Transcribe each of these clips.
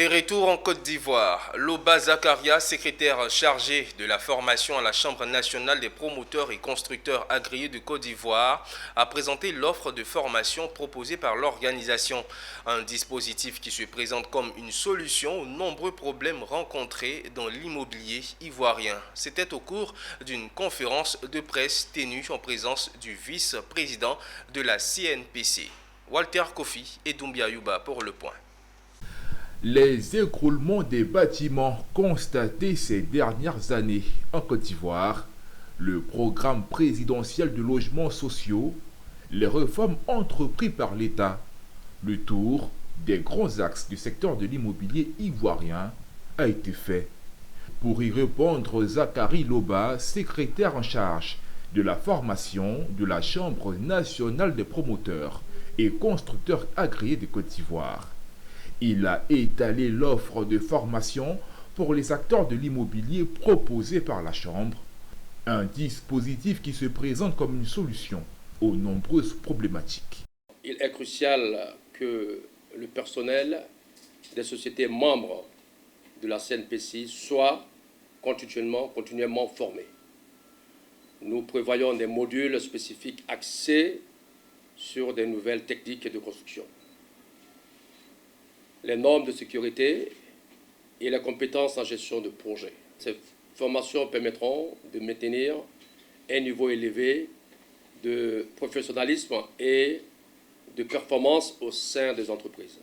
Et retour en Côte d'Ivoire. Loba Zakaria, secrétaire chargé de la formation à la Chambre nationale des promoteurs et constructeurs agréés de Côte d'Ivoire, a présenté l'offre de formation proposée par l'organisation. Un dispositif qui se présente comme une solution aux nombreux problèmes rencontrés dans l'immobilier ivoirien. C'était au cours d'une conférence de presse tenue en présence du vice-président de la CNPC. Walter Kofi et Doumbia Yuba pour le point. Les écroulements des bâtiments constatés ces dernières années en Côte d'Ivoire, le programme présidentiel de logements sociaux, les réformes entreprises par l'État, le tour des grands axes du secteur de l'immobilier ivoirien a été fait. Pour y répondre, Zachary Loba, secrétaire en charge de la formation de la Chambre nationale des promoteurs et constructeurs agréés de Côte d'Ivoire. Il a étalé l'offre de formation pour les acteurs de l'immobilier proposée par la Chambre, un dispositif qui se présente comme une solution aux nombreuses problématiques. Il est crucial que le personnel des sociétés membres de la CNPC soit continuellement formé. Nous prévoyons des modules spécifiques axés sur des nouvelles techniques de construction, les normes de sécurité et les compétences en gestion de projet. Ces formations permettront de maintenir un niveau élevé de professionnalisme et de performance au sein des entreprises.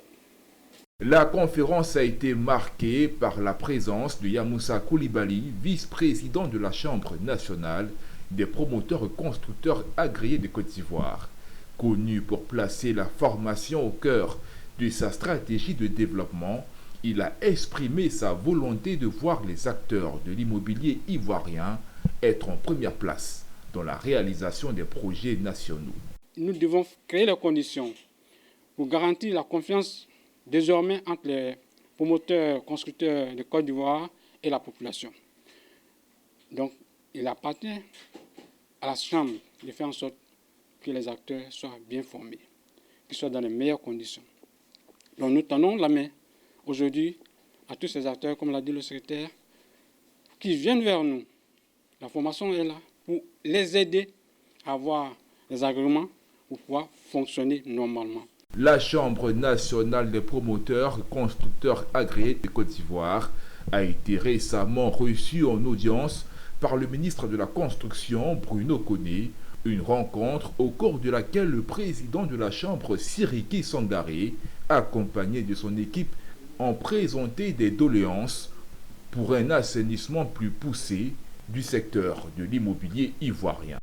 La conférence a été marquée par la présence de Yamoussa Koulibaly, vice-président de la Chambre nationale des promoteurs et constructeurs agréés de Côte d'Ivoire, connu pour placer la formation au cœur de sa stratégie de développement. Il a exprimé sa volonté de voir les acteurs de l'immobilier ivoirien être en première place dans la réalisation des projets nationaux. Nous devons créer les conditions pour garantir la confiance désormais entre les promoteurs, constructeurs de Côte d'Ivoire et la population. Donc, il appartient à la Chambre de faire en sorte que les acteurs soient bien formés, qu'ils soient dans les meilleures conditions. Donc nous tendons la main aujourd'hui à tous ces acteurs, comme l'a dit le secrétaire, qui viennent vers nous. La formation est là pour les aider à avoir les agréments pour pouvoir fonctionner normalement. La Chambre nationale des promoteurs et constructeurs agréés de Côte d'Ivoire a été récemment reçue en audience par le ministre de la Construction, Bruno Koné, une rencontre au cours de laquelle le président de la Chambre, Siriki Sangaré, accompagné de son équipe, ont présenté des doléances pour un assainissement plus poussé du secteur de l'immobilier ivoirien.